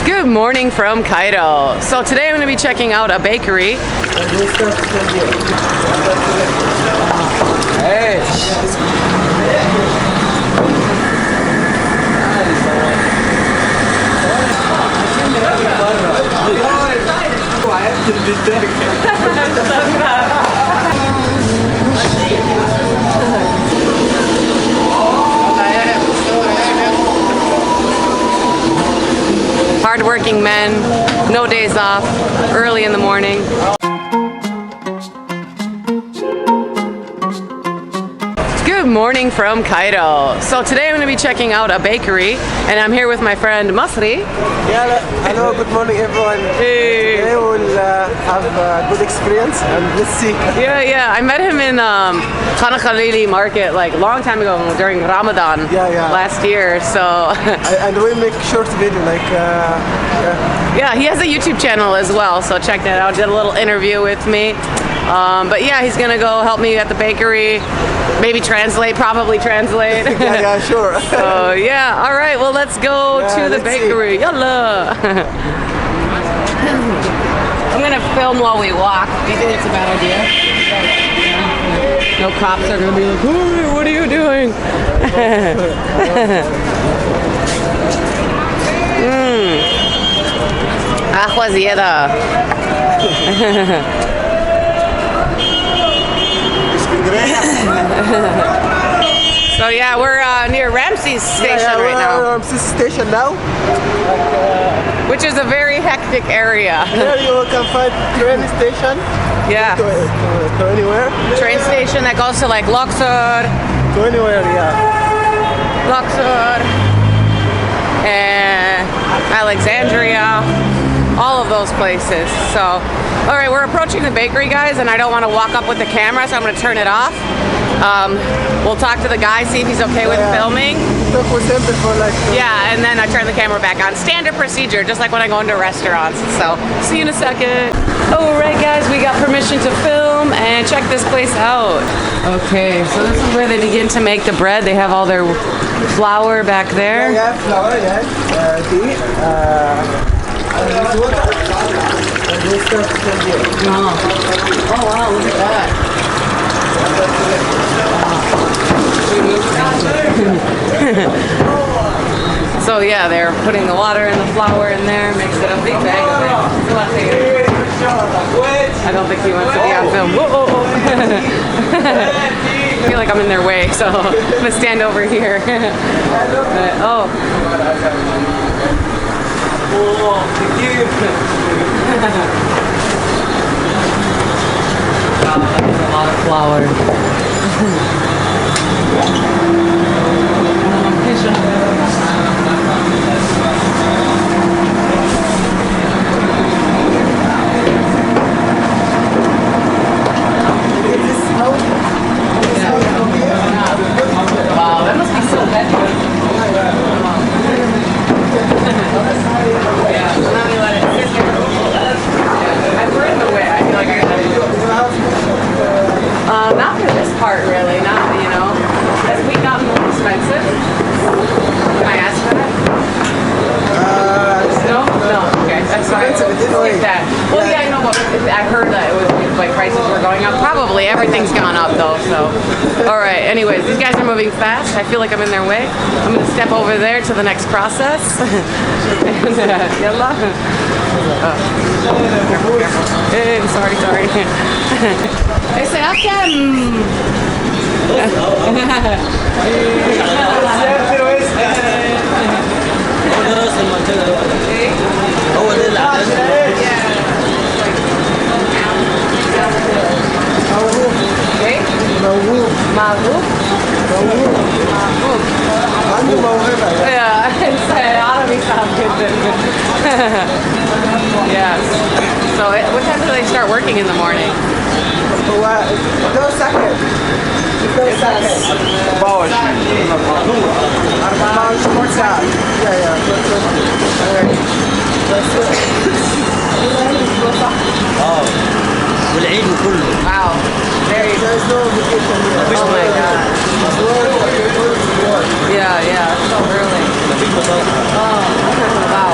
Good morning from Cairo. So today I'm going to be checking out a bakery. Hard-working men, no days off, early in the morning. Good morning from Cairo. So today I'm going to be checking out a bakery, and I'm here with my friend Masri. Yeah, hello, good morning everyone. Hey. Today we'll have a good experience and let's see. Yeah, I met him in Khan Khalili market like a long time ago during Ramadan last year. So And we make short video like yeah, he has a YouTube channel as well, so check that out. Did a little interview with me. But yeah, he's gonna go help me at the bakery, maybe probably translate. yeah, sure. So yeah, all right, well let's go to the bakery. Yalla. I'm gonna film while we walk. Do you think it's a bad idea? No cops are gonna be like, hey, what are you doing? Agua ziyada. So yeah, we're near Ramses Station right now. Ramses Station now. Which is a very hectic area. Here you can find train station. Yeah. To anywhere. Train station that goes to like Luxor. To anywhere, yeah. Luxor. And Alexandria. All of those places. So, all right, we're approaching the bakery, guys, and I don't want to walk up with the camera, so I'm going to turn it off. We'll talk to the guy, see if he's okay with filming. Talk with him before like. Yeah, and then I turn the camera back on. Standard procedure, just like when I go into restaurants. So, see you in a second. All right, guys, we got permission to film, and check this place out. Okay, so this is where they begin to make the bread. They have all their flour back there. Yeah, flour, yes. Tea. Oh wow, look at that. So yeah, they're putting the water and the flour in there, makes it a big bag of it. I don't think he wants to be on film. Whoa. I feel like I'm in their way, so I'm gonna stand over here. That's a lot of flour. Wow, that must be so heavy. Not for this part, really. Not, you know. Has wheat gotten more expensive? Can I ask for that? No? No. Okay. That's fine. Like that. Well, yeah, I know, but I heard that it was like prices were going up. Probably everything's gone up though. So, all right. Anyways, these guys are moving fast. I feel like I'm in their way. I'm gonna step over there to the next process. Yalla. Hey, sorry. Ese هو ده العدد موهوب عنده موهبة. Yeah, عربي صعب جدا. Yes. So what time do they start working in the morning? هو ده سكن. ده سكن. 24 ساعة. والعيد كله. Wow. There's no vacation here. Oh my god. Yeah, so early. Oh, wow.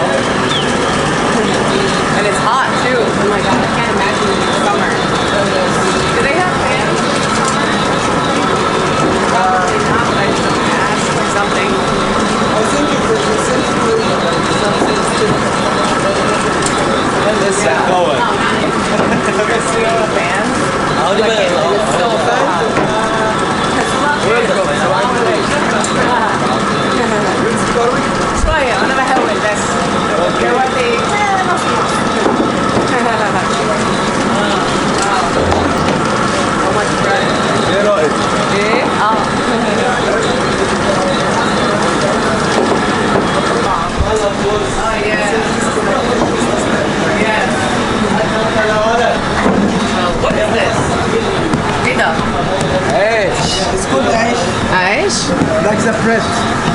bread.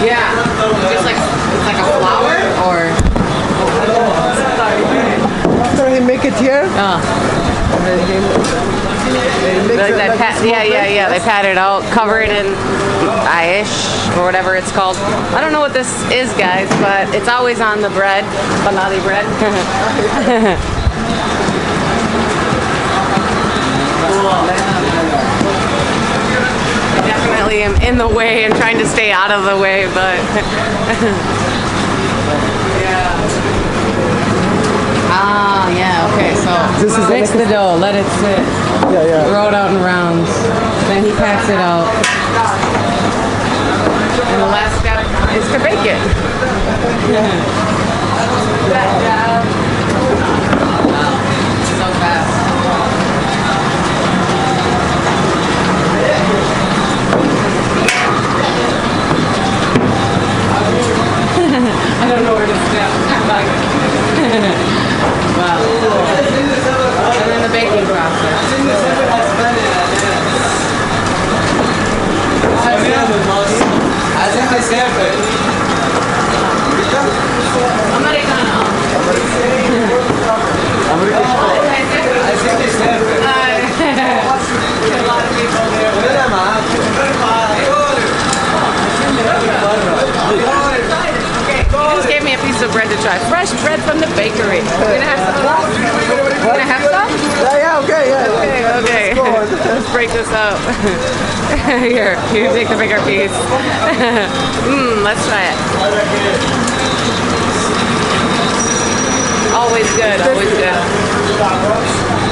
Yeah. Just like it's like a flour or. After he make it here, They pat it out, cover it in AISH or whatever it's called. I don't know what this is, guys, but it's always on the bread, baladi bread. I definitely am in the way and trying to stay out of the way, but okay, so This is mix the dough, let it sit. Roll it out in rounds. Then he packs it out. And the last step is to bake it. So fast. I don't know where to step. Wow. And then the baking process. عايزين نسافر. Americano. عايزين نسافر. A lot of people there. كلنا معاك. Okay, he just gave me a piece of bread to try. Fresh bread from the bakery. We're gonna have some. We're gonna have some? okay. Okay. Let's break this up. Here, you take the bigger piece. Let's try it. Always good, always good.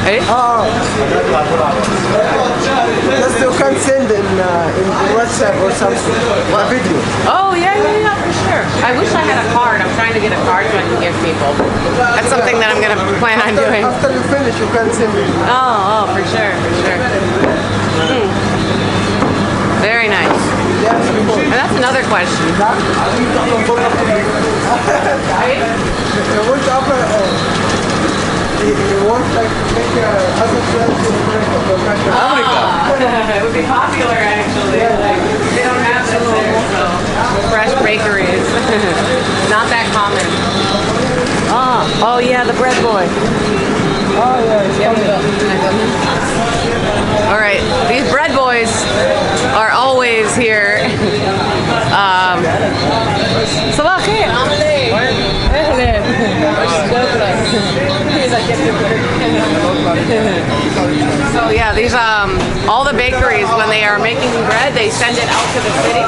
Hey? Just you can send in WhatsApp or something. A video. Oh, yeah, for sure. I wish I had a card. I'm trying to get a card so I can give people. That's something that I'm going to plan on doing. After you finish, you can send it. Oh, for sure. Very nice. Yes, And that's another question. You want to offer, you want like make other friends in America. It would be popular actually. Like, they don't have this there, so fresh bakeries. Not that common. Oh yeah, the bread boy. Oh yeah. All right, these bread boys are always here. صباح الخير عامل ايه؟ اهلا So yeah, these all the bakeries when they are making bread, they send it out to the city.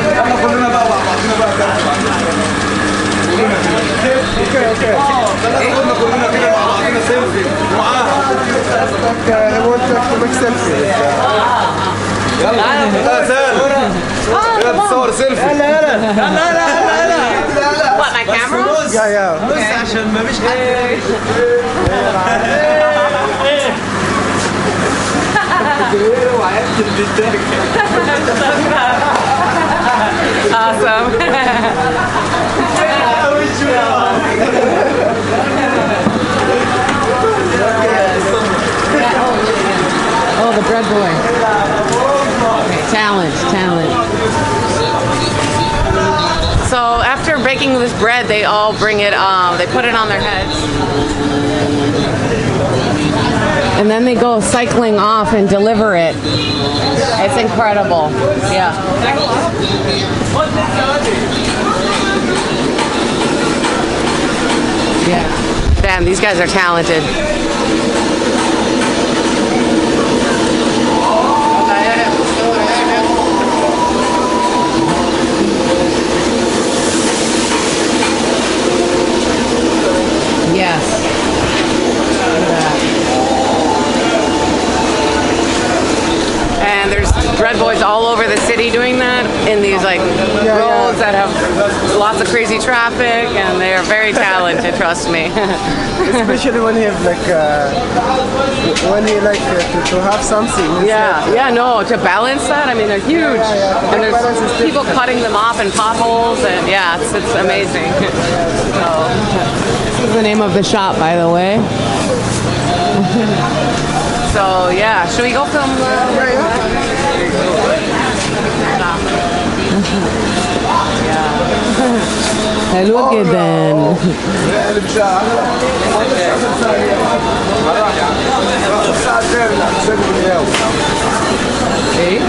I want to make selfie. تصور سيلفي. What, my camera? Yeah. بس عشان ما فيش حد. Awesome. Oh, the bread boy. Okay, talent. So after baking this bread, they all bring it, they put it on their heads. And then they go cycling off and deliver it. It's incredible. Yeah. Yeah. Damn, these guys are talented. Yes. Look at that. And there's bread boys all over the city doing that in these like roads that have lots of crazy traffic, and they are very talented, trust me. Especially when you have like, when you like to have something. No, to balance that, I mean, they're huge. And there's people cutting them off in potholes, and yeah, it's amazing. So, this is the name of the shop, by the way. So yeah, should we go film? حلوة جدا. ايه؟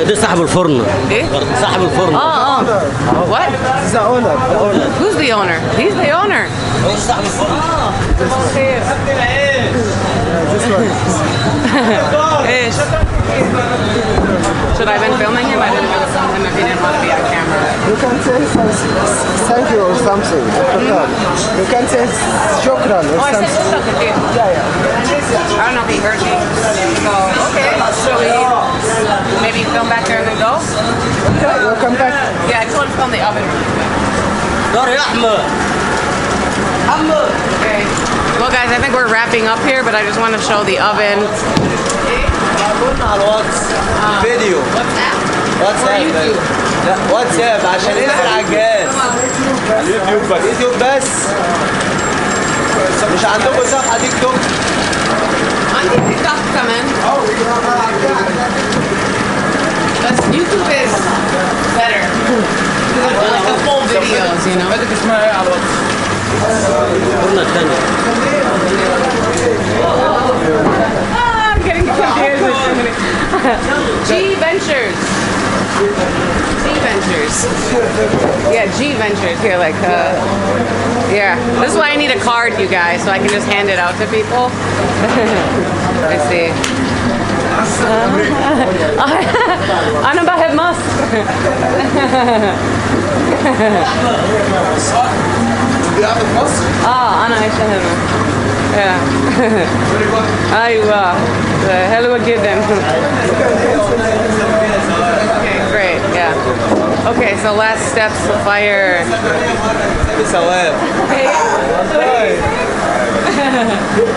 ده صاحب الفرن. ايه؟ صاحب الفرن. What? The owner. Who's the owner? He's the owner. صاحب الفرن. This one. Ish. Should I have been filming him? I didn't want to film him if he didn't want to be on camera. You can say thank you or something. You can say shukran or Oh, I said something. shukran, dude. I don't know if he heard me. So, okay. Should we maybe film back there and then go? Okay, welcome back. Yeah, I just want to film the oven. دار يا أحمد. Okay. Well, guys, I think we're wrapping up here, but I just want to show the oven. قلنا على الواتس فيديو واتساب لا واتساب عشان ينزل على الجهاز اليوتيوب بس يوتيوب بس مش عندكم صفحه تيك توك عندي تيك توك كمان. But YouTube is better. Like the full videos, you know. بدك اسمها ايه على الواتس الفرن الثاني. I'm getting confused. G Ventures. G Ventures. Yeah, G Ventures here, like, yeah. This is why I need a card, you guys, so I can just hand it out to people. I see. أنا بحب مصر. دي قاعده في مصر أنا عايشة هنا. أيوة حلوة جدا. Okay, great, yeah. Okay, so last steps to fire. ثواب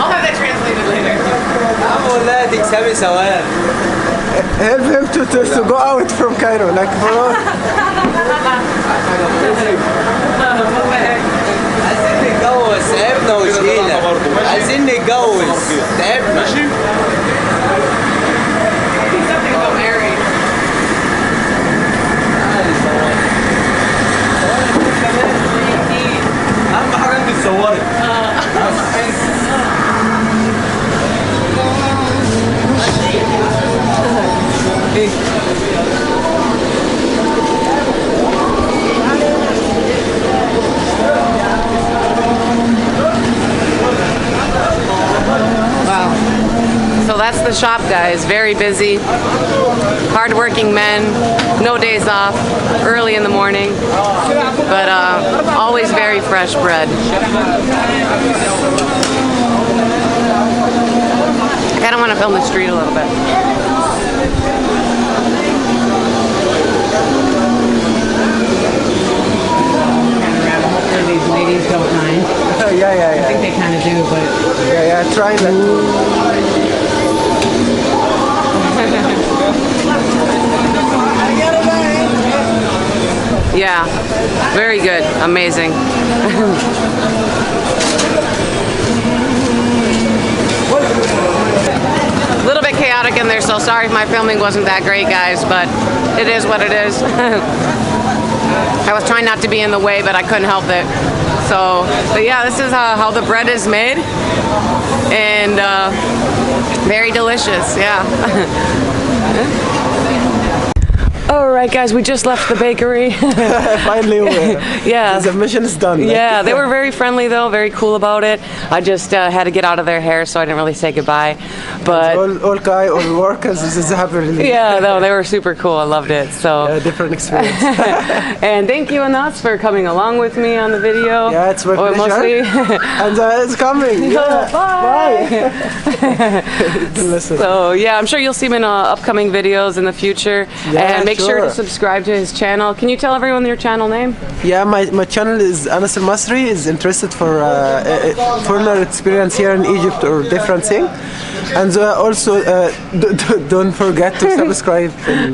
I'll have that translated later. عم والله تكسبي ثواب Help him to go out from Cairo, like for all. عايزين نتجوز تعبنا وشقينا عايزين نتجوز تعبنا ماشي Something about married. اهم حاجه انت تصوري Wow. So that's the shop, guys. Very busy. Hardworking men. No days off. Early in the morning. But always very fresh bread. I kind of want to film the street a little bit. Hopefully these ladies don't mind. Yeah. I think they kind of do, but... Yeah, try that. Yeah, very good. Amazing. A little bit chaotic in there, so sorry if my filming wasn't that great, guys, but it is what it is. I was trying not to be in the way, but I couldn't help it. So, but yeah, this is how the bread is made, and very delicious, yeah. Alright guys, we just left the bakery. Finally, Yeah. the mission is done. Yeah, they were very friendly though, very cool about it. I just had to get out of their hair, so I didn't really say goodbye. But all workers, this is happy relief. yeah, no, they were super cool. I loved it. So Different experience. and thank you Anas for coming along with me on the video. Yeah, it's my pleasure. Mostly. And it's coming. Yeah. Bye. Listen. So yeah, I'm sure you'll see him in upcoming videos in the future. Yeah, and make sure to sure. subscribe to his channel. Can you tell everyone your channel name? Yeah, my channel is Almasry. Is interested for foreigner experience here in Egypt or different thing. And also don't forget to subscribe in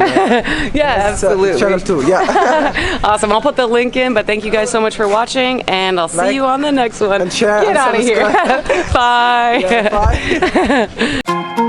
Yeah, absolutely. channel too. Yeah. Awesome. I'll put the link in, but thank you guys so much for watching, and I'll see Like you on the next one. and share Get and out of here. subscribe. Bye. Yeah, bye.